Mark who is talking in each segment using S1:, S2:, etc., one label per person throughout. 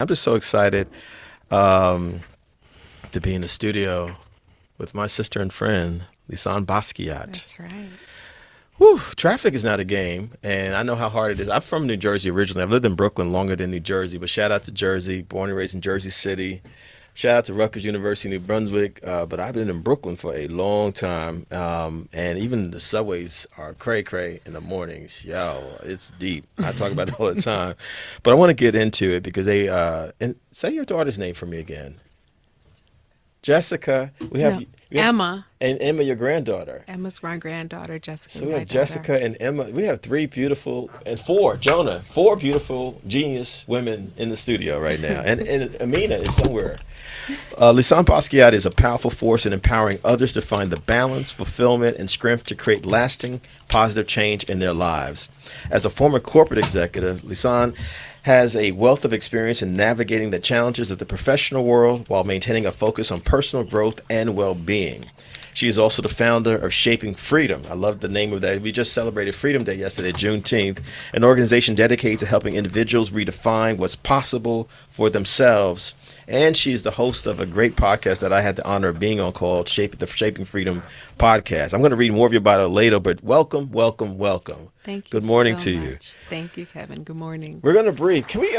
S1: I'm just so excited to be in the studio with my sister and friend, Lisane Basquiat.
S2: That's right.
S1: Whew, traffic is not a game, and I know how hard it is. I'm from New Jersey originally. I've lived in Brooklyn longer than New Jersey, but shout out to Jersey, born and raised in Jersey City. Shout out to Rutgers University, New Brunswick, but I've been in Brooklyn for a long time, and even the subways are cray-cray in the mornings. Yo, it's deep. I talk about it all the time, but I want to get into it because and say your daughter's name for me again. Jessica. We have
S2: Emma.
S1: And Emma, your granddaughter.
S2: Emma's my granddaughter. Jessica.
S1: So we have Jessica and Emma. We have three beautiful and four beautiful genius women in the studio right now. And Amina is somewhere. Lisane Basquiat is a powerful force in empowering others to find the balance, fulfillment, and strength to create lasting, positive change in their lives. As a former corporate executive, Lisane has a wealth of experience in navigating the challenges of the professional world while maintaining a focus on personal growth and well-being. She is also the founder of Shaping Freedom. I love the name of that. We just celebrated Freedom Day yesterday, Juneteenth, an organization dedicated to helping individuals redefine what's possible for themselves. And she's the host of a great podcast that I had the honor of being on called the Shaping Freedom Podcast. I'm going to read more of your bio later, but welcome.
S2: Thank you.
S1: Good morning
S2: so
S1: to
S2: much.
S1: you.
S2: Thank you, Kevin. Good morning.
S1: We're going to breathe. Can we,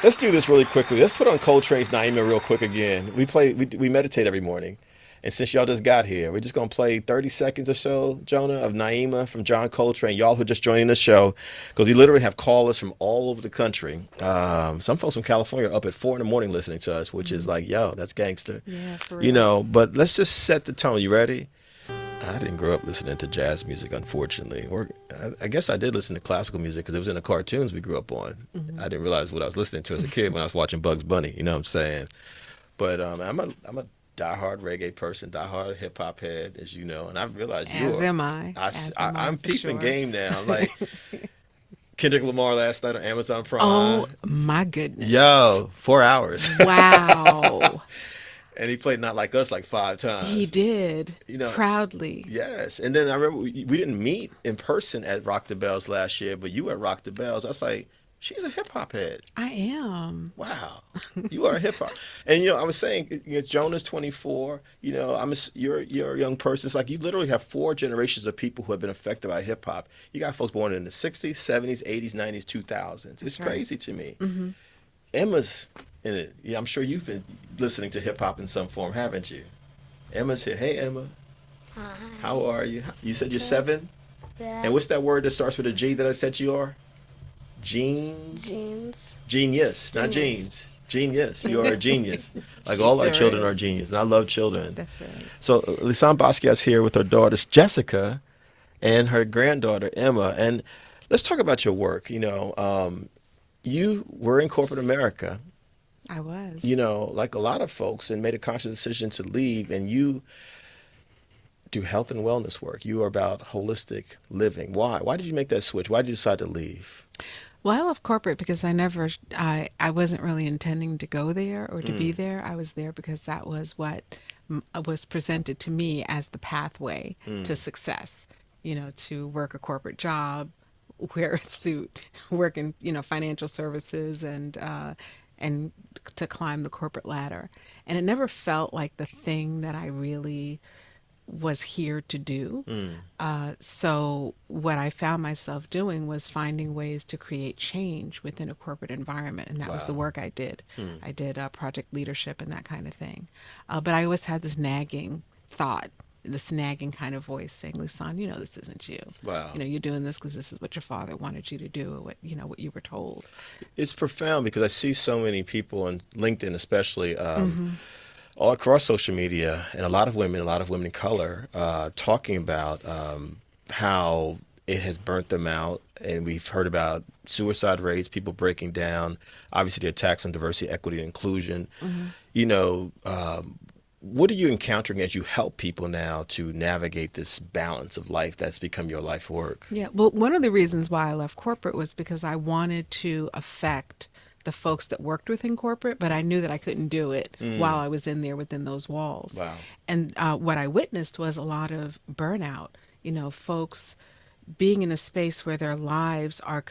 S1: let's do this really quickly. Let's put on Coltrane's Naima real quick again. We meditate every morning. And since y'all just got here, we're just going to play 30 seconds or so, Jonah, of Naima from John Coltrane. Y'all who are just joining the show, because we literally have callers from all over the country. Some folks from California are up at 4 a.m. listening to us, which is like, yo, that's gangster.
S2: Yeah, for real.
S1: But let's just set the tone. You ready? I didn't grow up listening to jazz music, unfortunately. Or I guess I did listen to classical music because it was in the cartoons we grew up on. Mm-hmm. I didn't realize what I was listening to as a kid when I was watching Bugs Bunny. You know what I'm saying? But I'm a diehard reggae person, diehard hip hop head, as you know, and I realized
S2: am I.
S1: I'm peeping
S2: sure.
S1: game now. Like Kendrick Lamar last night on Amazon Prime.
S2: Oh my goodness!
S1: Yo, 4 hours.
S2: Wow.
S1: And he played Not Like Us like 5 times.
S2: He did. Proudly.
S1: Yes. And then I remember we didn't meet in person at Rock the Bells last year, but you at Rock the Bells. I was like, she's a hip hop head.
S2: I am.
S1: Wow. You are a hip hop. And I was saying, Jonah's 24. You're a young person. It's like you literally have 4 generations of people who have been affected by hip hop. You got folks born in the 60s, 70s, 80s, 90s, 2000s. It's crazy to me. Mm-hmm. Emma's in it. Yeah, I'm sure you've been listening to hip hop in some form, haven't you? Emma's here. Hey, Emma.
S3: Hi.
S1: How are you? You said you're 7?
S3: Yeah.
S1: And what's that word that starts with a G that I said you are? Genius, not jeans. Genius. You are a genius. Like all our children are genius. And I love children.
S2: That's right.
S1: So Lisane Basquiat's here with her daughters, Jessica, and her granddaughter, Emma. And let's talk about your work. You were in corporate America.
S2: I was.
S1: Like a lot of folks, and made a conscious decision to leave, and you do health and wellness work. You are about holistic living. Why? Why did you make that switch? Why did you decide to leave?
S2: Well, I love corporate because I wasn't really intending to go there or to be there. I was there because that was what was presented to me as the pathway to success, to work a corporate job, wear a suit, work in, financial services and to climb the corporate ladder. And it never felt like the thing that I really was here to do. So what I found myself doing was finding ways to create change within a corporate environment. And that was the work I did. I did project leadership and that kind of thing. But I always had this nagging thought, this nagging kind of voice saying, Lisane, this isn't you.
S1: Wow.
S2: You're doing this because this is what your father wanted you to do, or what you were told.
S1: It's profound because I see so many people on LinkedIn, especially, all across social media, and a lot of women of color, talking about how it has burnt them out. And we've heard about suicide rates, people breaking down, obviously the attacks on diversity, equity, and inclusion. What are you encountering as you help people now to navigate this balance of life that's become your life work?
S2: Yeah, well, one of the reasons why I left corporate was because I wanted to affect the folks that worked within corporate, but I knew that I couldn't do it while I was in there within those walls.
S1: Wow.
S2: And what I witnessed was a lot of burnout. Folks, being in a space where their lives are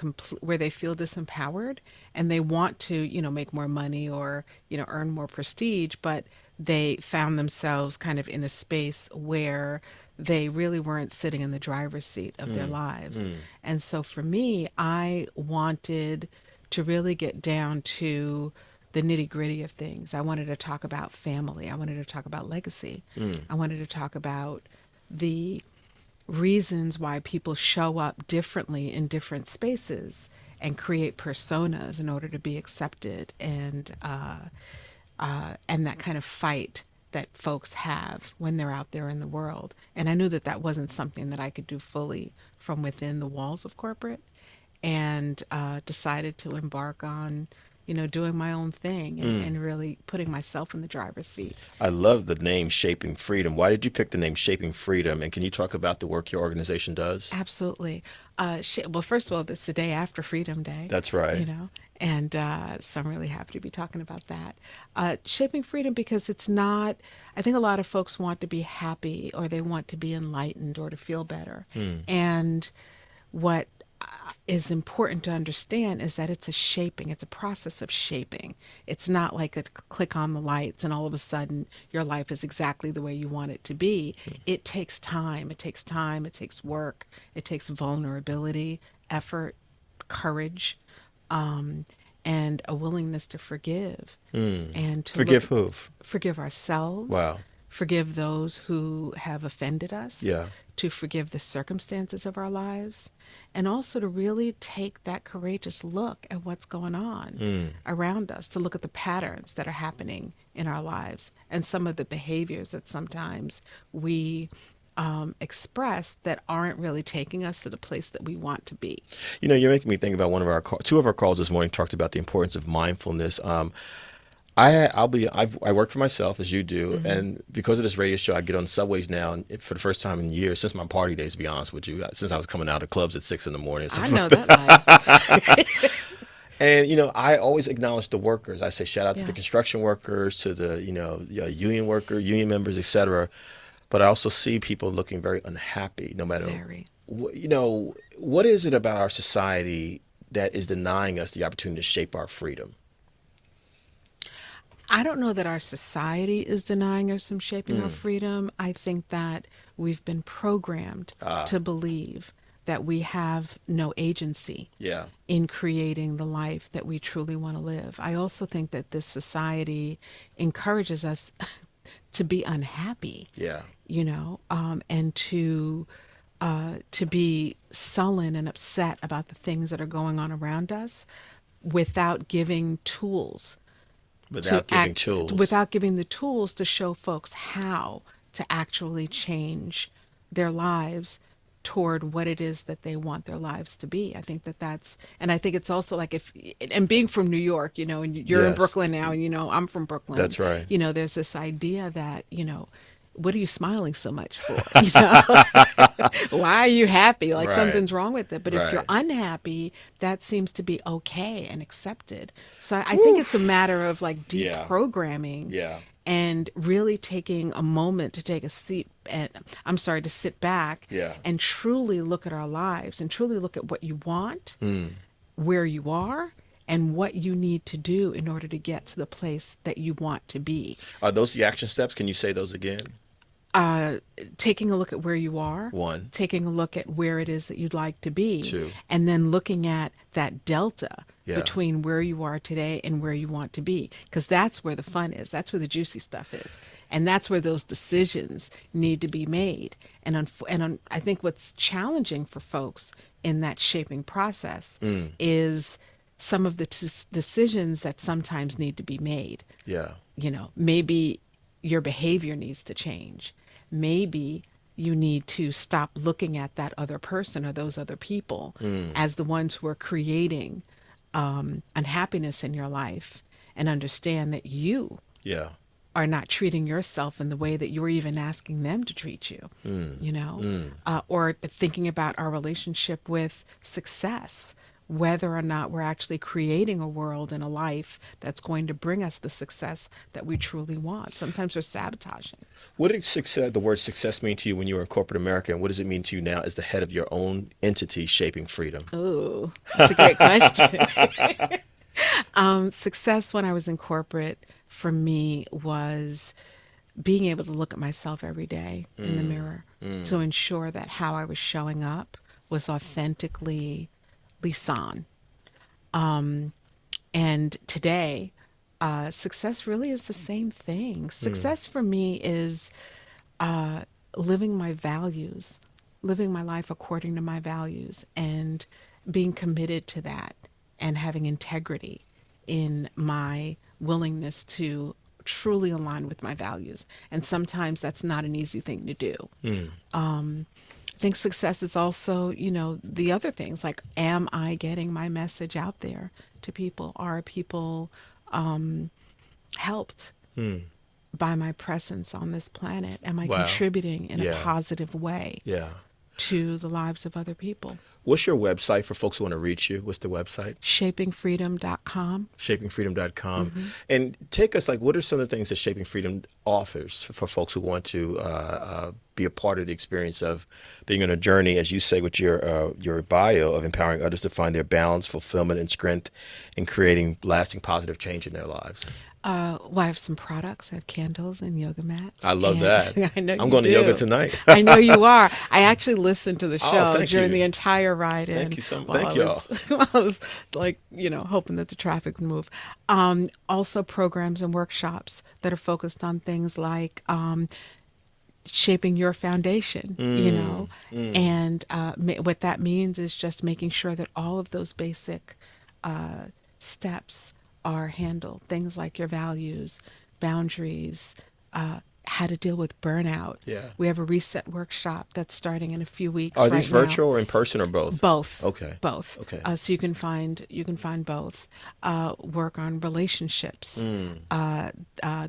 S2: where they feel disempowered and they want to, make more money or, earn more prestige, but they found themselves kind of in a space where they really weren't sitting in the driver's seat of their lives. And so for me, I wanted to really get down to the nitty gritty of things. I wanted to talk about family. I wanted to talk about legacy. I wanted to talk about the reasons why people show up differently in different spaces and create personas in order to be accepted, and that kind of fight that folks have when they're out there in the world. And I knew that that wasn't something that I could do fully from within the walls of corporate, and decided to embark on, doing my own thing, and really putting myself in the driver's seat.
S1: I love the name Shaping Freedom. Why did you pick the name Shaping Freedom? And can you talk about the work your organization does?
S2: Absolutely. Well, first of all, it's the day after Freedom Day.
S1: That's right.
S2: And so I'm really happy to be talking about that. Shaping freedom, because it's not, I think a lot of folks want to be happy, or they want to be enlightened, or to feel better. And what is important to understand is that it's a process of shaping. It's not like a click on the lights and all of a sudden your life is exactly the way you want it to be. It takes time. It takes work. It takes vulnerability, effort, courage, and a willingness to forgive. And to
S1: Forgive who?
S2: forgive ourselves.
S1: Wow.
S2: Forgive those who have offended us.
S1: Yeah.
S2: To forgive the circumstances of our lives, and also to really take that courageous look at what's going on around us, to look at the patterns that are happening in our lives and some of the behaviors that sometimes we express that aren't really taking us to the place that we want to be.
S1: You're making me think about two of our calls this morning talked about the importance of mindfulness. I work for myself, as you do, and because of this radio show, I get on subways now, and for the first time in years, since my party days, to be honest with you, since I was coming out of clubs at 6 a.m.
S2: I know that life.
S1: And, I always acknowledge the workers. I say shout out to the construction workers, to the, union members, et cetera. But I also see people looking very unhappy, no matter, what is it about our society that is denying us the opportunity to shape our freedom?
S2: I don't know that our society is denying us from shaping our freedom. I think that we've been programmed to believe that we have no agency in creating the life that we truly want to live. I also think that this society encourages us to be unhappy, and to be sullen and upset about the things that are going on around us without giving tools. Without giving the tools to show folks how to actually change their lives toward what it is that they want their lives to be. I think and I think it's also like and being from New York, and you're in Brooklyn now, and I'm from Brooklyn.
S1: That's right.
S2: There's this idea that, what are you smiling so much for? Why are you happy? Like something's wrong with it. But if you're unhappy, that seems to be okay and accepted. So I think it's a matter of like deprogramming and really taking a moment to take a seat and to sit back and truly look at our lives and truly look at what you want, where you are, and what you need to do in order to get to the place that you want to be.
S1: Are those the action steps? Can you say those again?
S2: Taking a look at where you are.
S1: 1.
S2: Taking a look at where it is that you'd like to be.
S1: 2.
S2: And then looking at that delta between where you are today and where you want to be. Because that's where the fun is. That's where the juicy stuff is. And that's where those decisions need to be made. And I think what's challenging for folks in that shaping process is some of the decisions that sometimes need to be made. Maybe your behavior needs to change. Maybe you need to stop looking at that other person or those other people as the ones who are creating unhappiness in your life, and understand that you are not treating yourself in the way that you're even asking them to treat you, or thinking about our relationship with success, whether or not we're actually creating a world and a life that's going to bring us the success that we truly want. Sometimes we're sabotaging.
S1: What did the word success mean to you when you were in corporate America, and what does it mean to you now as the head of your own entity, Shaping Freedom?
S2: Ooh, that's a great question. Success when I was in corporate for me was being able to look at myself every day in the mirror to ensure that how I was showing up was authentically Lisane. And today, success really is the same thing. Success for me is living my values, living my life according to my values, and being committed to that, and having integrity in my willingness to truly align with my values. And sometimes that's not an easy thing to do. I think success is also, the other things like, am I getting my message out there to people? Are people helped by my presence on this planet? Am I contributing in a positive way to the lives of other people?
S1: What's your website for folks who want to reach you? What's the website?
S2: Shapingfreedom.com.
S1: Shapingfreedom.com. And take us, what are some of the things that Shaping Freedom offers for folks who want to be a part of the experience of being on a journey, as you say with your bio, of empowering others to find their balance, fulfillment, and strength in creating lasting positive change in their lives?
S2: Well, I have some products. I have candles and yoga mats.
S1: I love that.
S2: I know
S1: I'm going
S2: do.
S1: to yoga tonight.
S2: I know you are. I actually listened to the show during
S1: you.
S2: the entire ride in.
S1: Thank you so much. Thank y'all.
S2: While I was hoping that the traffic would move. Also programs and workshops that are focused on things like shaping your foundation, and what that means is just making sure that all of those basic steps are handled. Things like your values, boundaries, how to deal with burnout.
S1: Yeah.
S2: We have a reset workshop that's starting in a few weeks.
S1: Are these virtual or in person or both?
S2: Both.
S1: Okay.
S2: Both.
S1: Okay.
S2: So you can find both. Work on relationships.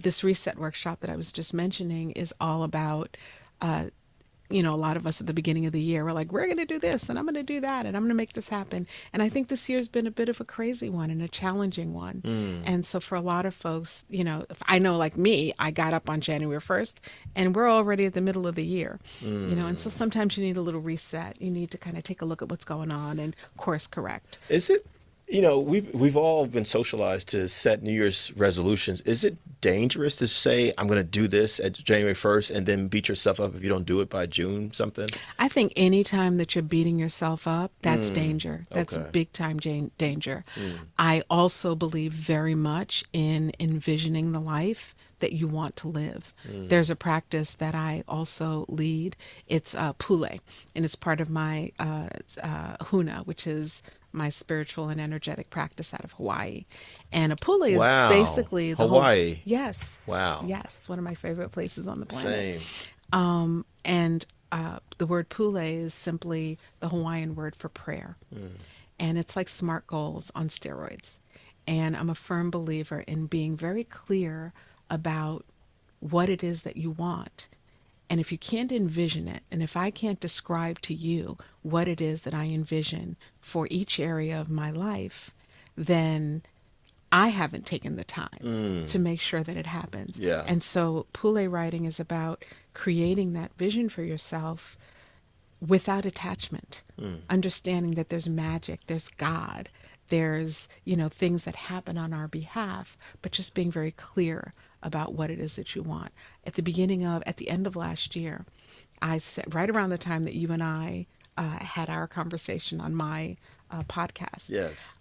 S2: This reset workshop that I was just mentioning is all about a lot of us at the beginning of the year, we're like, we're going to do this and I'm going to do that and I'm going to make this happen. And I think this year's been a bit of a crazy one and a challenging one. And so for a lot of folks, I know like me, I got up on January 1st and we're already at the middle of the year, and so sometimes you need a little reset. You need to kind of take a look at what's going on and course correct.
S1: Is it? We've all been socialized to set New Year's resolutions. Is it dangerous to say, I'm going to do this at January 1st and then beat yourself up if you don't do it by June something?
S2: I think any time that you're beating yourself up, that's danger. That's big time danger. I also believe very much in envisioning the life that you want to live. There's a practice that I also lead. It's Pule, and it's part of my Huna, which is my spiritual and energetic practice out of Hawaii. And a Pule is basically the
S1: Hawaii.
S2: Yes.
S1: Wow.
S2: Yes, one of my favorite places on the planet.
S1: Same.
S2: And the word Pule is simply the Hawaiian word for prayer. And it's like SMART goals on steroids. And I'm a firm believer in being very clear about what it is that you want. And if you can't envision it, and if I can't describe to you what it is that I envision for each area of my life, then I haven't taken the time to make sure that it happens.
S1: Yeah.
S2: And so Pule writing is about creating that vision for yourself without attachment, understanding that there's magic, there's God, there's, things that happen on our behalf, but just being very clear about what it is that you want. At the end of last year, I said, right around the time that you and I had our conversation on my podcast.
S1: Yes.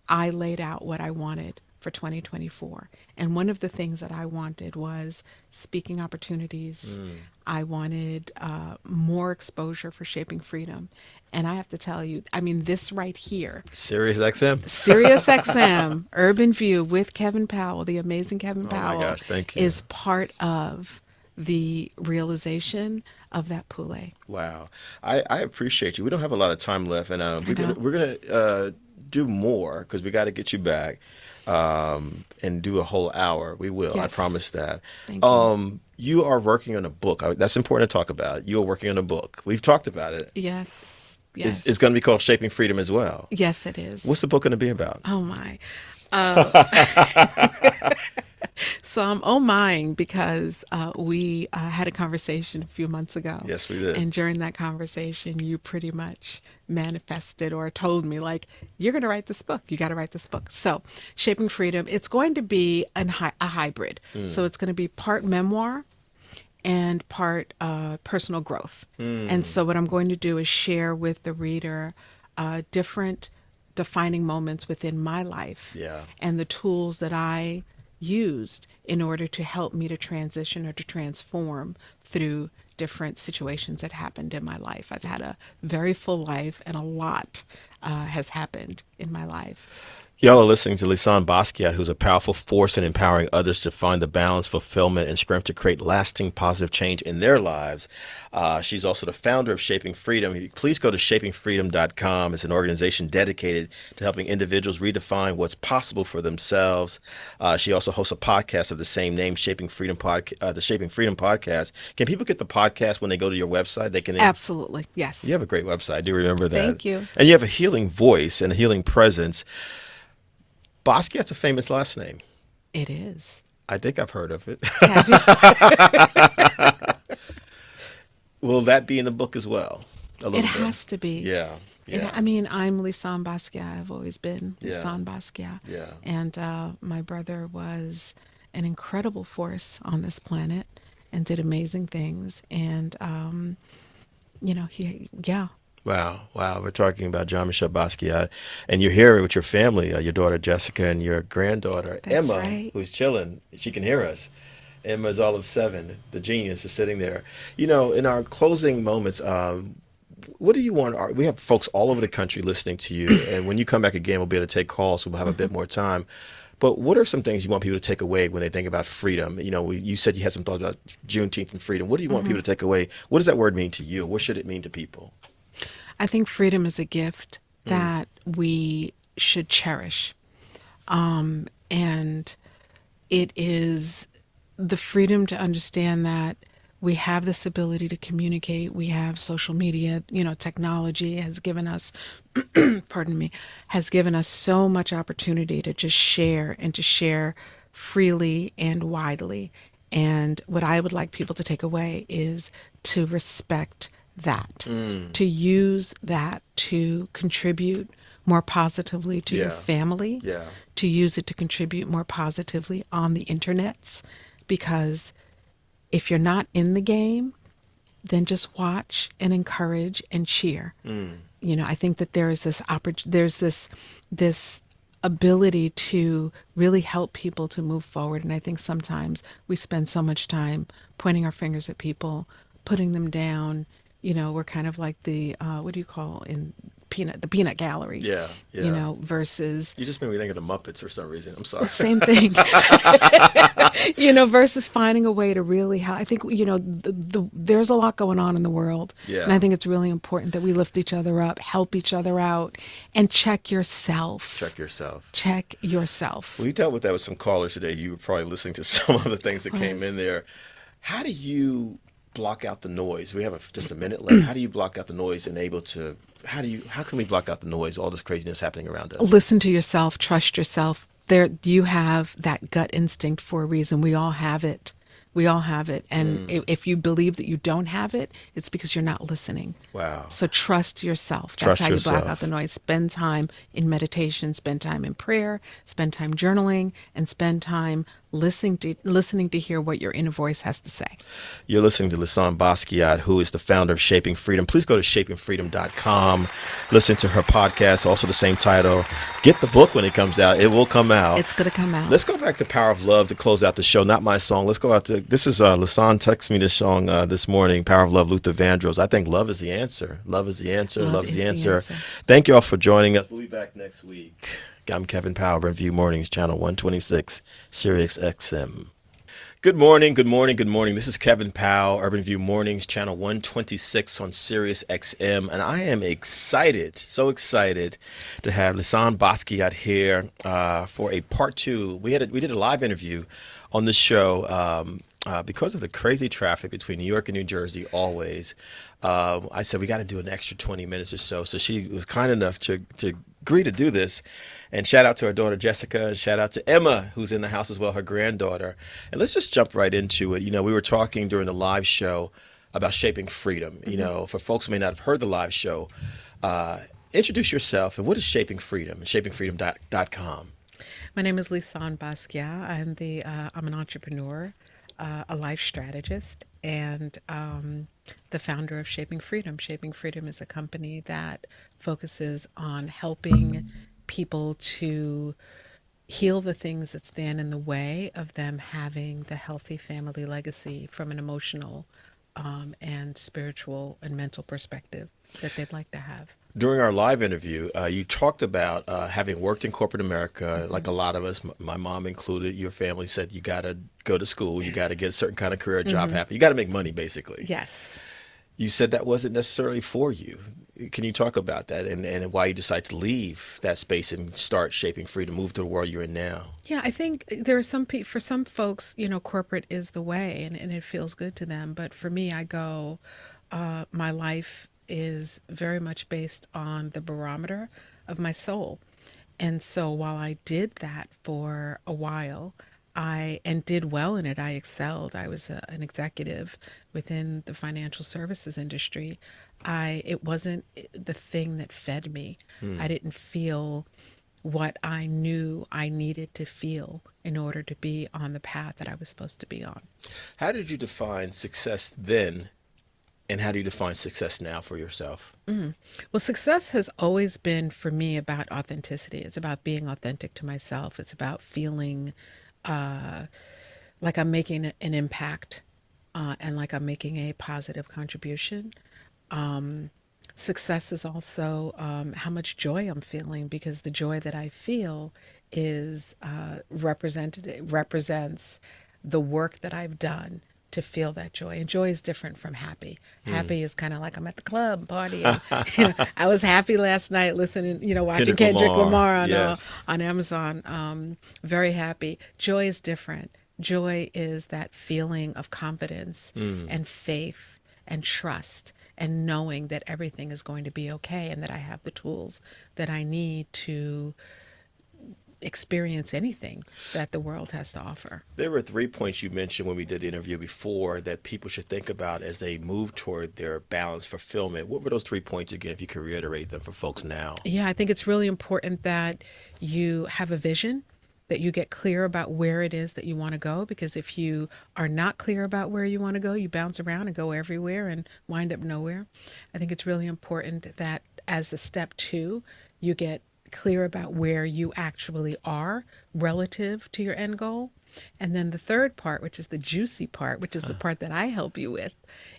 S2: I laid out what I wanted for 2024. And one of the things that I wanted was speaking opportunities. I wanted more exposure for Shaping Freedom. And I have to tell you, this right here. SiriusXM, Urban View with Kevin Powell, the amazing Kevin Powell.
S1: Oh my gosh, thank you.
S2: Is part of the realization of that Pule.
S1: Wow. I appreciate you. We don't have a lot of time left, and we're gonna do more because we got to get you back and do a whole hour. We will. Yes. I promise that.
S2: Thank you.
S1: You are working on a book. That's important to talk about. You are working on a book. We've talked about it.
S2: Yes. Yes.
S1: is going to be called Shaping Freedom as well.
S2: Yes, it is.
S1: What's the book going to be about?
S2: Oh my. So I'm oh mying because we had a conversation a few months ago.
S1: Yes, we did.
S2: And during that conversation, you pretty much manifested or told me, like, you're going to write this book. You got to write this book. So Shaping Freedom, it's going to be a hybrid. So it's going to be part memoir and part personal growth. And so what I'm going to do is share with the reader different defining moments within my life
S1: Yeah.
S2: and the tools that I used in order to help me to transition or to transform through different situations that happened in my life. I've had a very full life, and a lot has happened in my life.
S1: Y'all are listening to Lisane Basquiat, who's a powerful force in empowering others to find the balance, fulfillment, and strength to create lasting positive change in their lives. She's also the founder of Shaping Freedom. Please go to shapingfreedom.com. It's an organization dedicated to helping individuals redefine what's possible for themselves. She also hosts a podcast of the same name, Shaping Freedom the Shaping Freedom Podcast. Can people get the podcast when they go to your website? They can.
S2: Absolutely, yes.
S1: You have a great website. I do remember that.
S2: Thank you.
S1: And you have a healing voice and a healing presence. Basquiat's a famous last name.
S2: It is.
S1: I think I've heard of it.
S2: Have you?
S1: Will that be in the book as well? A little
S2: It
S1: bit?
S2: has to be.
S1: Yeah. Yeah.
S2: I mean, I'm Lisane Basquiat. I've always been
S1: Yeah.
S2: Lisane Basquiat.
S1: Yeah.
S2: And my brother was an incredible force on this planet and did amazing things. And, yeah.
S1: Wow. We're talking about Jean-Michel Basquiat. And you're here with your family, your daughter Jessica and your granddaughter
S2: That's
S1: Emma,
S2: right.
S1: who's chilling. She can hear us. Emma's all of 7. The genius is sitting there. You know, in our closing moments, what do you want? We have folks all over the country listening to you. And when you come back again, we'll be able to take calls. So we'll have a bit more time. But what are some things you want people to take away when they think about freedom? You know, you said you had some thoughts about Juneteenth and freedom. What do you want people to take away? What does that word mean to you? What should it mean to people?
S2: I think freedom is a gift that we should cherish. And it is the freedom to understand that we have this ability to communicate. We have social media, technology has given us, pardon me, has given us so much opportunity to just share and to share freely and widely. And what I would like people to take away is to respect that, to use that to contribute more positively to your family, to use it to contribute more positively on the internets, because if you're not in the game, then just watch and encourage and cheer. I think that there is this ability to really help people to move forward. And I think sometimes we spend so much time pointing our fingers at people, putting them down. We're kind of like the, what do you call in the peanut gallery?
S1: Yeah.
S2: Versus.
S1: You just made me think of the Muppets for some reason. I'm sorry.
S2: Same thing. Versus finding a way to really help. I think, there's a lot going on in the world.
S1: Yeah.
S2: And I think it's really important that we lift each other up, help each other out, and check yourself.
S1: Check yourself.
S2: Check yourself.
S1: We dealt with that with some callers today. You were probably listening to some of the things that came in there. How do you block out the noise? We have just a minute left. How do you block out the noise and how can we block out the noise, all this craziness happening around us?
S2: Listen to yourself, trust yourself. You have that gut instinct for a reason. We all have it. And if you believe that you don't have it, it's because you're not listening.
S1: Wow.
S2: So trust yourself. That's
S1: Trust
S2: how you
S1: yourself.
S2: block out the noise. Spend time in meditation, spend time in prayer, spend time journaling, and spend time listening to hear what your inner voice has to say.
S1: You're listening to Lisane Basquiat, who is the founder of Shaping Freedom. Please go to shapingfreedom.com. Listen to her podcast, also the same title. Get the book when it comes out. It will come out.
S2: It's going to come out.
S1: Let's go back to Power of Love to close out the show. Not my song. Let's go out to, this is Lisane texted me this song this morning, Power of Love, Luther Vandross. I think love is the answer. Love is the answer. Love is the answer. Thank you all for joining us. We'll be back next week. I'm Kevin Powell, Review Mornings, Channel 126, SiriusXM. Good morning. This is Kevin Powell, Urban View Mornings, Channel 126 on SiriusXM. And I am excited, so excited to have Lisane Basquiat here for a part 2. We did a live interview on this show because of the crazy traffic between New York and New Jersey always, I said, we got to do an extra 20 minutes or so. So she was kind enough to agree to do this. And shout out to our daughter, Jessica, and shout out to Emma, who's in the house as well, her granddaughter. And let's just jump right into it. You know, we were talking during the live show about shaping freedom. You know, for folks who may not have heard the live show, introduce yourself and what is Shaping Freedom and shapingfreedom.com.
S2: My name is Lisane Basquiat. I'm an entrepreneur, a life strategist, and the founder of Shaping Freedom. Shaping Freedom is a company that focuses on helping people to heal the things that stand in the way of them having the healthy family legacy from an emotional and spiritual and mental perspective that they'd like to have.
S1: During our live interview, you talked about having worked in corporate America, like a lot of us, my mom included. Your family said you got to go to school, you got to get a certain kind of career, job happen, you got to make money, basically.
S2: Yes.
S1: You said that wasn't necessarily for you. Can you talk about that and why you decided to leave that space and start Shaping Freedom, move to the world you're in now?
S2: Yeah, I think there are for some folks, you know, corporate is the way and it feels good to them. But for me, I go, my life is very much based on the barometer of my soul. And so while I did that for a while, and did well in it, I excelled. I was an executive within the financial services industry. It wasn't the thing that fed me. I didn't feel what I knew I needed to feel in order to be on the path that I was supposed to be on.
S1: How did you define success then? And how do you define success now for yourself?
S2: Well, success has always been for me about authenticity. It's about being authentic to myself. It's about feeling like I'm making an impact and like I'm making a positive contribution. Success is also how much joy I'm feeling, because the joy that I feel is represents the work that I've done to feel that joy. And joy is different from happy. Happy is kind of like I'm at the club partying. I was happy last night listening, watching Kendrick Lamar
S1: yes.
S2: On Amazon. Very happy. Joy is different. Joy is that feeling of confidence and faith and trust and knowing that everything is going to be okay and that I have the tools that I need to experience anything that the world has to offer.
S1: There were 3 points you mentioned when we did the interview before that people should think about as they move toward their balance fulfillment. What were those 3 points again, if you could reiterate them for folks now?
S2: Yeah, I think it's really important that you have a vision, that you get clear about where it is that you want to go, because if you are not clear about where you want to go, you bounce around and go everywhere and wind up nowhere. I think it's really important that as a step 2, you get clear about where you actually are relative to your end goal. And then the third part, which is the juicy part, which is the part that I help you with,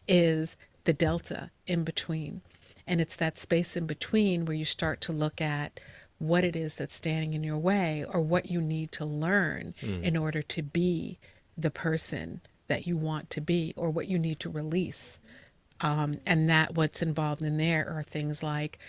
S2: is the delta in between. And it's that space in between where you start to look at what it is that's standing in your way, or what you need to learn in order to be the person that you want to be, or what you need to release. And that what's involved in there are things like,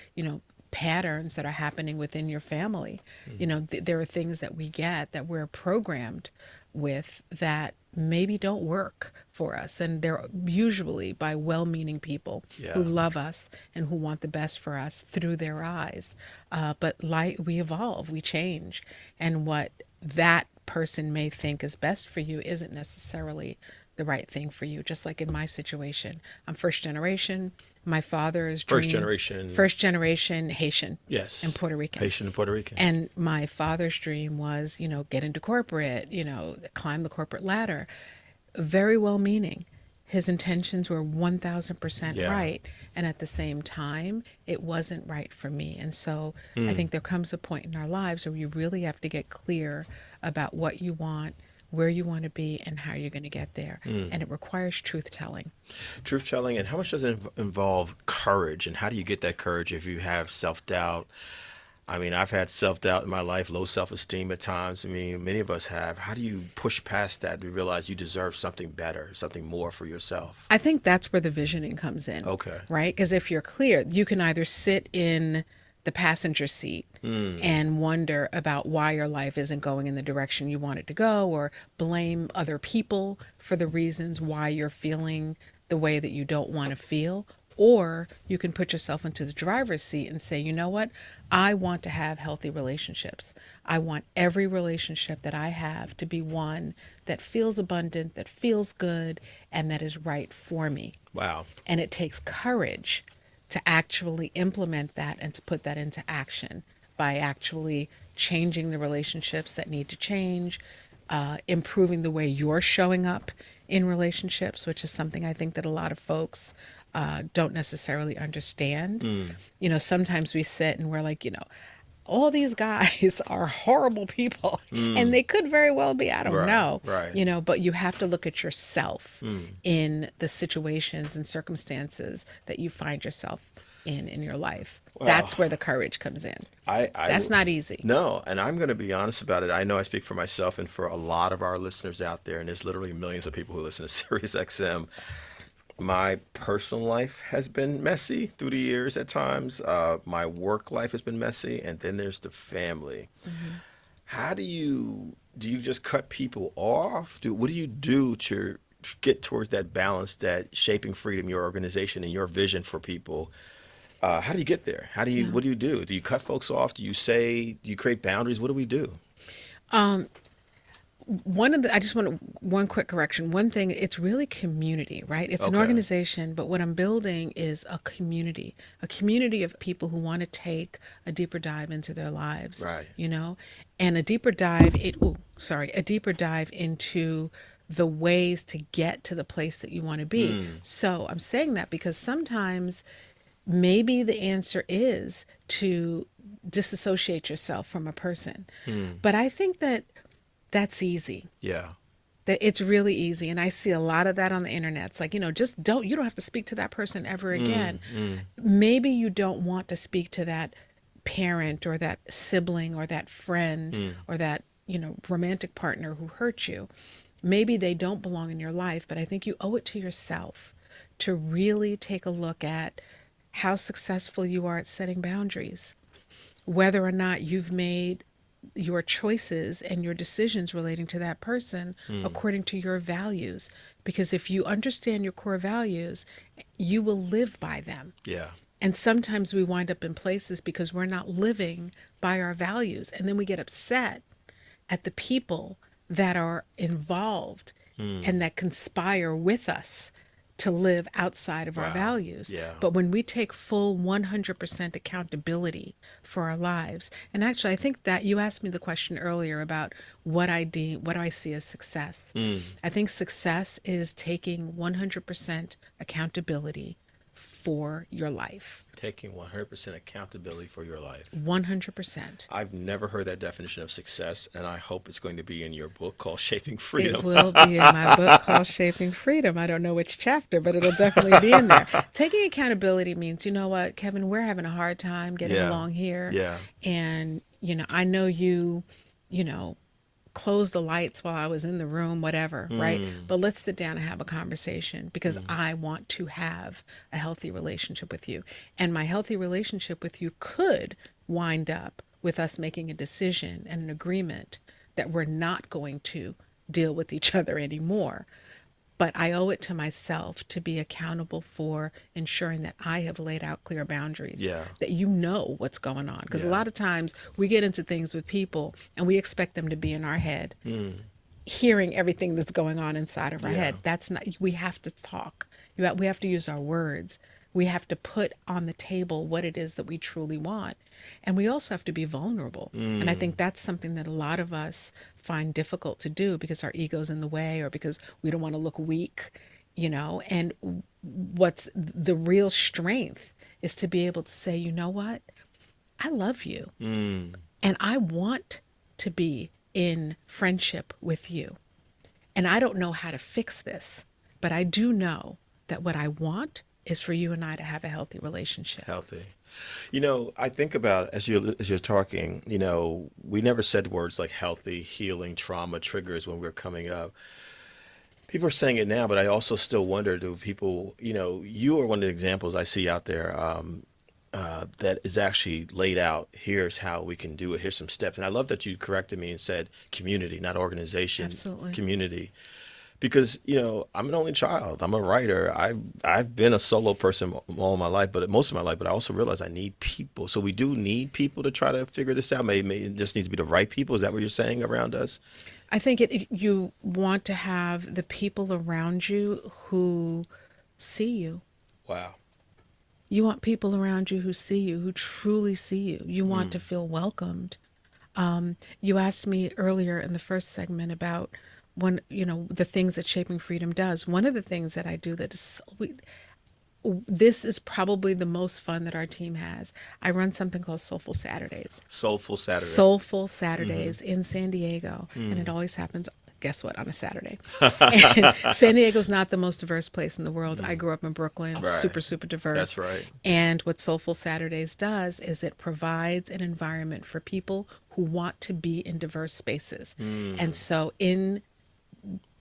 S2: patterns that are happening within your family. There are things that we get that we're programmed with that maybe don't work for us. And they're usually by well-meaning people who love us and who want the best for us through their eyes. But we evolve, we change. And what that person may think is best for you isn't necessarily the right thing for you. Just like in my situation, I'm first generation. My father is first generation Haitian,
S1: yes,
S2: and Puerto Rican.
S1: Haitian and Puerto Rican.
S2: And my father's dream was, get into corporate, climb the corporate ladder. Very well meaning. His intentions were 1000% right. And at the same time, it wasn't right for me. And so I think there comes a point in our lives where you really have to get clear about what you want, where you want to be, and how you're going to get there. And it requires truth-telling.
S1: Truth-telling, and how much does it involve courage? And how do you get that courage if you have self-doubt? I mean, I've had self-doubt in my life, low self-esteem at times. I mean, many of us have. How do you push past that and realize you deserve something better, something more for yourself?
S2: I think that's where the visioning comes in.
S1: Okay.
S2: Right? Because if you're clear, you can either sit in the passenger seat and wonder about why your life isn't going in the direction you want it to go, or blame other people for the reasons why you're feeling the way that you don't want to feel. Or you can put yourself into the driver's seat and say, you know what? I want to have healthy relationships. I want every relationship that I have to be one that feels abundant, that feels good, and that is right for me.
S1: Wow.
S2: And it takes courage to actually implement that and to put that into action by actually changing the relationships that need to change, improving the way you're showing up in relationships, which is something I think that a lot of folks don't necessarily understand. You know, sometimes we sit and we're like, you know, all these guys are horrible people and they could very well be, I don't know,
S1: right.
S2: you know, but you have to look at yourself in the situations and circumstances that you find yourself in your life. That's where the courage comes in. That's not easy.
S1: No, and I'm going to be honest about it. I know I speak for myself and for a lot of our listeners out there, and there's literally millions of people who listen to SiriusXM. My personal life has been messy through the years at times. My work life has been messy, and then there's the family. How do you just cut people off? What do you do to get towards that balance, that shaping freedom, your organization and your vision for people? How do you get there? What do you do? Do you cut folks off? Do you create boundaries? What do we do?
S2: I just want one quick correction. One thing, it's really community, right? It's an organization, but what I'm building is a community of people who want to take a deeper dive into their lives,
S1: Right.
S2: you know, and a deeper dive into the ways to get to the place that you want to be. So I'm saying that because sometimes maybe the answer is to disassociate yourself from a person. But I think that that's easy.
S1: Yeah.
S2: That it's really easy. And I see a lot of that on the internet. It's like, you know, you don't have to speak to that person ever again. Maybe you don't want to speak to that parent or that sibling or that friend or that, you know, romantic partner who hurt you. Maybe they don't belong in your life, but I think you owe it to yourself to really take a look at how successful you are at setting boundaries, whether or not you've made your choices and your decisions relating to that person according to your values. Because if you understand your core values, you will live by them.
S1: Yeah.
S2: And sometimes we wind up in places because we're not living by our values. And then we get upset at the people that are involved and that conspire with us to live outside of our values.
S1: Yeah.
S2: But when we take full 100% accountability for our lives, and actually I think that you asked me the question earlier about what do I see as success. I think success is taking 100% accountability for your life.
S1: Taking 100% accountability for your life.
S2: 100%.
S1: I've never heard that definition of success, and I hope it's going to be in your book called Shaping Freedom.
S2: It will be in my book called Shaping Freedom. I don't know which chapter, but it'll definitely be in there. Taking accountability means, you know what, Kevin, we're having a hard time getting along here.
S1: Yeah.
S2: And, you know, I know you know, close the lights while I was in the room, whatever, right? But let's sit down and have a conversation because I want to have a healthy relationship with you. And my healthy relationship with you could wind up with us making a decision and an agreement that we're not going to deal with each other anymore. But I owe it to myself to be accountable for ensuring that I have laid out clear boundaries, that you know what's going on. Because a lot of times we get into things with people and we expect them to be in our head, hearing everything that's going on inside of our head. That's not, we have to talk. We have to use our words. We have to put on the table what it is that we truly want. And we also have to be vulnerable. And I think that's something that a lot of us find difficult to do because our ego's in the way or because we don't want to look weak, you know. And what's the real strength is to be able to say, you know what? I love you. And I want to be in friendship with you. And I don't know how to fix this, but I do know that what I want is for you and I to have a healthy relationship.
S1: Healthy. You know, I think about as you're talking, you know, we never said words like healthy, healing, trauma, triggers when we were coming up. People are saying it now, but I also still wonder, do people, you know, you are one of the examples I see out there of that is actually laid out. Here's how we can do it. Here's some steps. And I love that you corrected me and said community, not organization.
S2: Absolutely.
S1: Community. Because, I'm an only child. I'm a writer. I've been a solo person all my life, but most of my life. But I also realize I need people. So we do need people to try to figure this out. Maybe it just needs to be the right people. Is that what you're saying around us?
S2: I think you want to have the people around you who see you.
S1: Wow.
S2: You want people around you who see you, who truly see you. You want to feel welcomed. You asked me earlier in the first segment about the things that Shaping Freedom does. One of the things that I do that is, this is probably the most fun that our team has. I run something called Soulful Saturdays.
S1: Soulful Saturday.
S2: Soulful Saturdays in San Diego. And it always happens, guess what, on a Saturday. And San Diego's not the most diverse place in the world. I grew up in Brooklyn,
S1: Right.
S2: super, super diverse.
S1: That's right.
S2: And what Soulful Saturdays does is it provides an environment for people who want to be in diverse spaces. And so in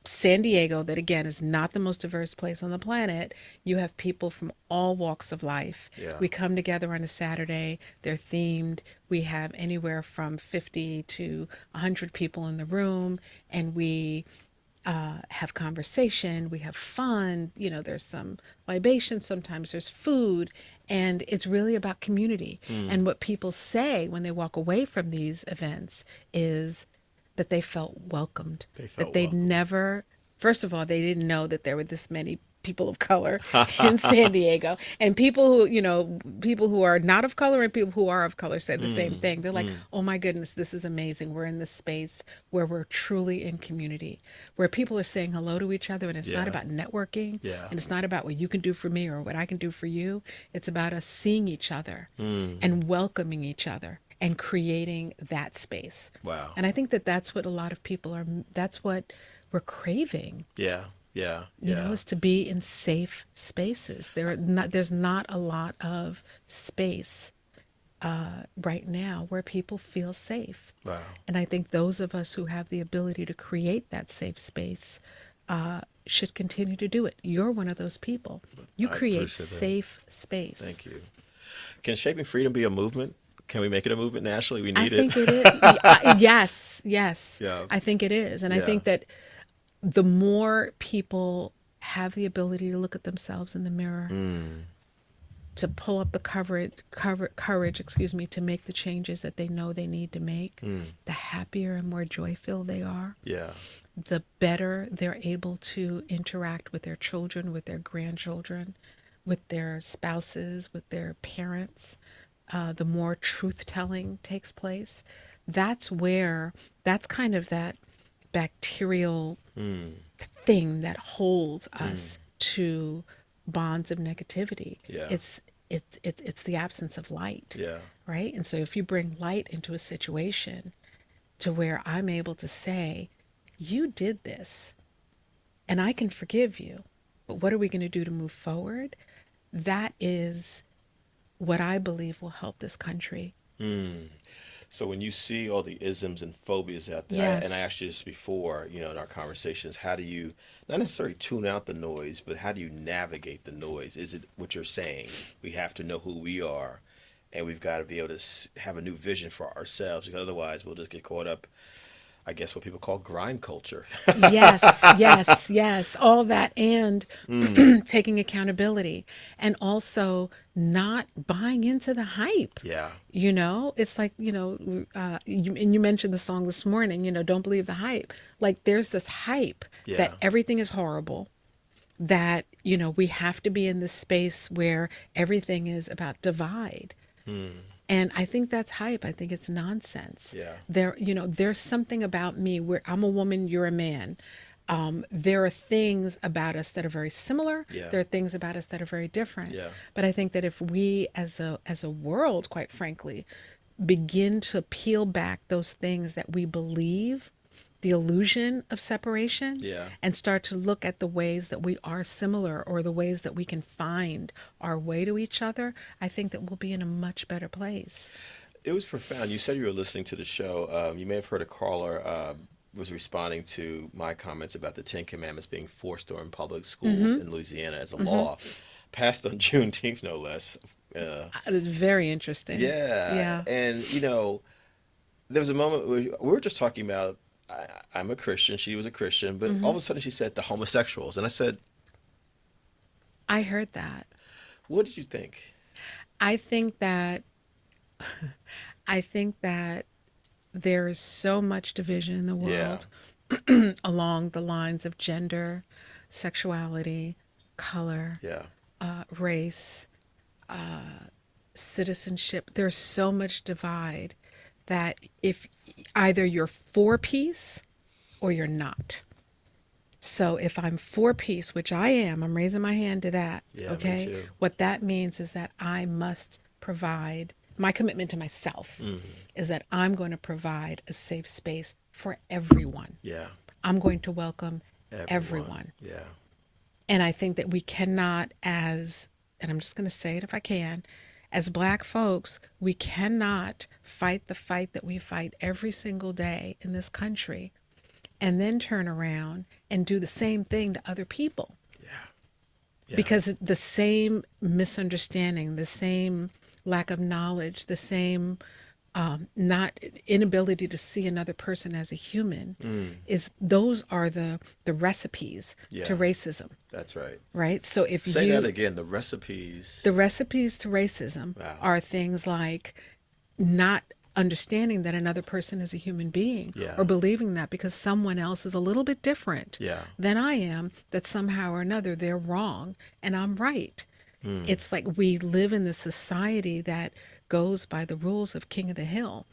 S2: San Diego, that again is not the most diverse place on the planet, you have people from all walks of life.
S1: Yeah.
S2: We come together on a Saturday, they're themed. We have anywhere from 50 to 100 people in the room, and we have conversation, we have fun, there's some libation, sometimes there's food, and it's really about community. And what people say when they walk away from these events is that they felt welcomed, that they'd never, first of all, they didn't know that there were this many people of color in San Diego, and people who are not of color and people who are of color said the same thing. They're like, oh my goodness, this is amazing. We're in this space where we're truly in community, where people are saying hello to each other, and it's not about networking, and it's not about what you can do for me or what I can do for you. It's about us seeing each other and welcoming each other and creating that space.
S1: Wow.
S2: And I think that that's what a lot of people that's what we're craving.
S1: Yeah.
S2: Is to be in safe spaces. There's not a lot of space right now where people feel safe.
S1: Wow.
S2: And I think those of us who have the ability to create that safe space should continue to do it. You're one of those people. You create safe space.
S1: Thank you. Can Shaping Freedom be a movement? Can we make it a movement nationally? We need it.
S2: I think it is. Yes.
S1: Yeah.
S2: I think it is. And I think that the more people have the ability to look at themselves in the mirror, to pull up the courage, to make the changes that they know they need to make, the happier and more joy-filled they are.
S1: Yeah.
S2: The better they're able to interact with their children, with their grandchildren, with their spouses, with their parents. The more truth-telling takes place. That's kind of that bacterial thing that holds us to bonds of negativity.
S1: Yeah.
S2: It's the absence of light.
S1: Yeah.
S2: Right? And so if you bring light into a situation to where I'm able to say, you did this and I can forgive you, but what are we going to do to move forward? That is what I believe will help this country.
S1: So when you see all the isms and phobias out there,
S2: Yes.
S1: and I asked you this before, in our conversations, how do you not necessarily tune out the noise, but how do you navigate the noise? Is it what you're saying? We have to know who we are, and we've got to be able to have a new vision for ourselves, because otherwise we'll just get caught up, I guess, what people call grind culture.
S2: Yes. All that, and taking accountability, and also not buying into the hype.
S1: Yeah.
S2: It's like, you mentioned the song this morning, don't believe the hype. Like there's this hype that everything is horrible, that, we have to be in this space where everything is about divide. And I think that's hype. I think it's nonsense.
S1: Yeah.
S2: There's something about me where I'm a woman, you're a man. There are things about us that are very similar.
S1: Yeah.
S2: There are things about us that are very different.
S1: Yeah.
S2: But I think that if we as a world, quite frankly, begin to peel back those things that we believe, the illusion of separation, and start to look at the ways that we are similar, or the ways that we can find our way to each other, I think that we'll be in a much better place.
S1: It was profound. You said you were listening to the show. You may have heard a caller was responding to my comments about the 10 Commandments being forced in public schools in Louisiana as a law, passed on Juneteenth, no less.
S2: It's very interesting.
S1: Yeah.
S2: Yeah.
S1: And, there was a moment where we were just talking about, I'm a Christian, she was a Christian, but all
S2: Hmm.
S1: of a sudden she said the homosexuals. And I said,
S2: I heard that.
S1: what did you think?
S2: I think that I think that there is so much division in the
S1: Yeah.
S2: world along the lines of gender, sexuality, color,
S1: Yeah.
S2: race, citizenship. There's so much divide that if either you're for peace or you're not. So if I'm for peace, which I am, I'm raising my hand to that,
S1: Yeah, me
S2: okay?
S1: too.
S2: What that means is that I must provide, my commitment to myself is that I'm going to provide a safe space for everyone.
S1: Yeah.
S2: I'm going to welcome
S1: Everyone.
S2: everyone.
S1: Yeah.
S2: And I think that we cannot, and I'm just going to say it if I can, as Black folks, we cannot fight the fight that we fight every single day in this country and then turn around and do the same thing to other people.
S1: Yeah. Yeah.
S2: Because the same misunderstanding, the same lack of knowledge, the same not inability to see another person as a human is those are the recipes to
S1: Yeah.
S2: racism,
S1: That's right.
S2: right? So if
S1: Say that
S2: you
S1: again. The recipes.
S2: the recipes to racism
S1: Wow.
S2: are things like not understanding that another person is a human being
S1: Yeah.
S2: or believing that because someone else is a little bit different
S1: Yeah.
S2: than I am, that somehow or another they're wrong and I'm right. It's like we live in this society that goes by the rules of King of the Hill,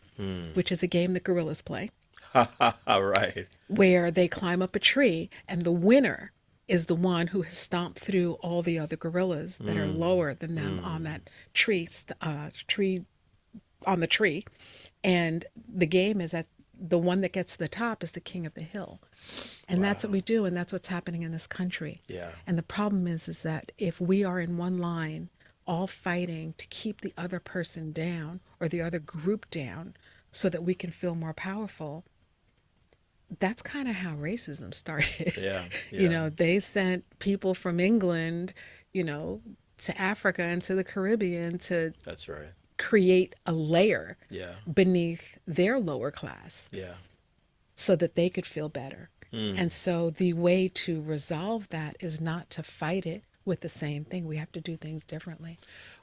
S2: which is a game that gorillas play,
S1: Right.
S2: where they climb up a tree and the winner is the one who has stomped through all the other gorillas that are lower than them on that tree on the tree. And the game is that the one that gets to the top is the king of the hill. And that's what we do, and that's what's happening in this country.
S1: Yeah.
S2: And the problem is that if we are in one line, all fighting to keep the other person down or the other group down so that we can feel more powerful, that's kind of how racism started.
S1: Yeah.
S2: You
S1: Yeah.
S2: know, they sent people from England, you know, to Africa and to the Caribbean to
S1: That's right.
S2: create a layer
S1: Yeah.
S2: beneath their lower class
S1: Yeah.
S2: so that they could feel better. And so the way to resolve that is not to fight it with the same thing. We have to do things differently.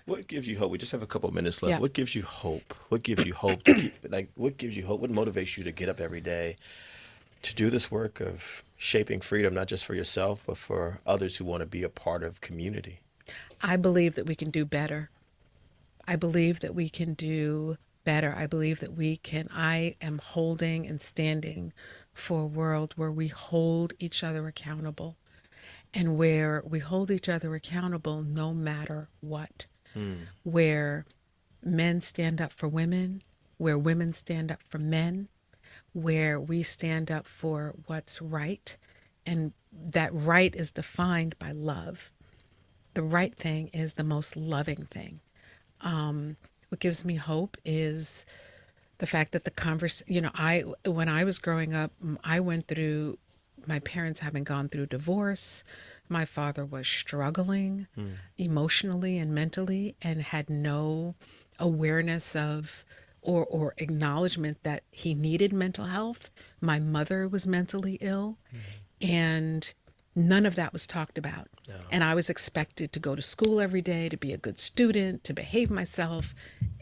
S1: What gives you hope? We just have a couple of minutes left.
S2: Yeah.
S1: What gives you hope? What gives you hope to keep, what gives you hope? What motivates you to get up every day to do this work of shaping freedom, not just for yourself, but for others who want to be a part of community?
S2: I believe that we can do better. I believe that we can do better. I believe that I am holding and standing for a world where we hold each other accountable and where we hold each other accountable no matter what, where men stand up for women, where women stand up for men, where we stand up for what's right. And that right is defined by love. The right thing is the most loving thing. What gives me hope is the fact that when I was growing up, I went through my parents having gone through divorce. My father was struggling emotionally and mentally and had no awareness of or acknowledgement that he needed mental health. My mother was mentally ill and none of that was talked about.
S1: No.
S2: And I was expected to go to school every day, to be a good student, to behave myself,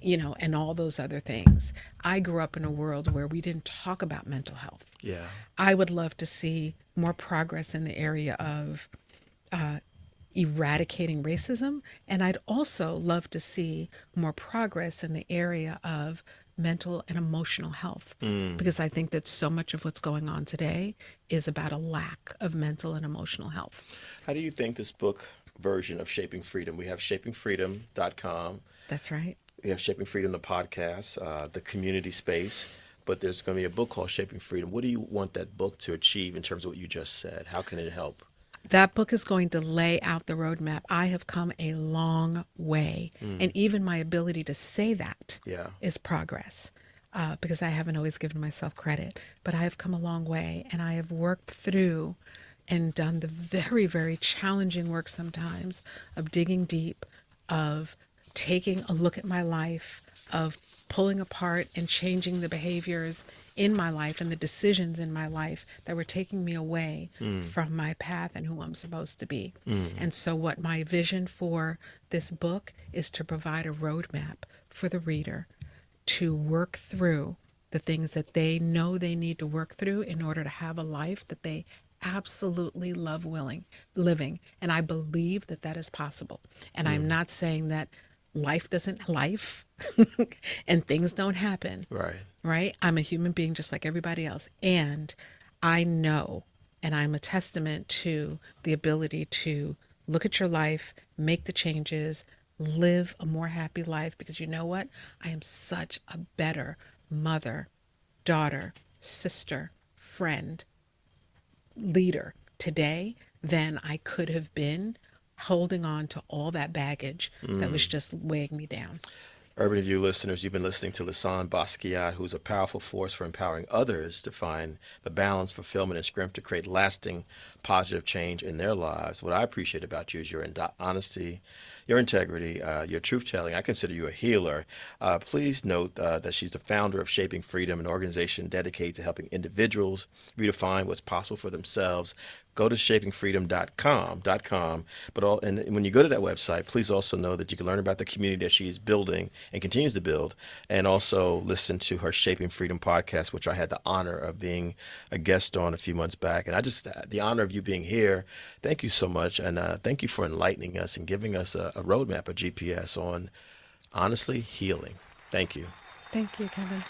S2: and all those other things. I grew up in a world where we didn't talk about mental health.
S1: Yeah.
S2: I would love to see more progress in the area of eradicating racism. And I'd also love to see more progress in the area of mental and emotional health, because I think that so much of what's going on today is about a lack of mental and emotional health.
S1: How do you think this book version of Shaping Freedom, we have shapingfreedom.com,
S2: That's right.
S1: we have Shaping Freedom, the podcast, the community space, but there's going to be a book called Shaping Freedom. What do you want that book to achieve in terms of what you just said? How can it help?
S2: That book is going to lay out the roadmap. I have come a long way. And even my ability to say that is progress, because I haven't always given myself credit. But I have come a long way, and I have worked through and done the very, very challenging work sometimes of digging deep, of taking a look at my life, of pulling apart and changing the behaviors in my life and the decisions in my life that were taking me away from my path and who I'm supposed to be. And so what my vision for this book is to provide a roadmap for the reader to work through the things that they know they need to work through in order to have a life that they absolutely love living. And I believe that that is possible. And I'm not saying that life doesn't life and things don't happen. Right? I'm a human being just like everybody else. And I know, and I'm a testament to the ability to look at your life, make the changes, live a more happy life, because you know what? I am such a better mother, daughter, sister, friend, leader today than I could have been holding on to all that baggage that was just weighing me down.
S1: Urban View listeners, you've been listening to Lisane Basquiat, who's a powerful force for empowering others to find the balance, fulfillment, and strength to create lasting positive change in their lives. What I appreciate about you is your honesty, your integrity, your truth-telling. I consider you a healer. Please note that she's the founder of Shaping Freedom, an organization dedicated to helping individuals redefine what's possible for themselves. Go to shapingfreedom.com. And when you go to that website, please also know that you can learn about the community that she is building and continues to build, and also listen to her Shaping Freedom podcast, which I had the honor of being a guest on a few months back. And I just, the honor of you being here, thank you so much. And thank you for enlightening us and giving us a roadmap, a GPS on honestly healing. Thank you.
S2: Thank you, Kevin.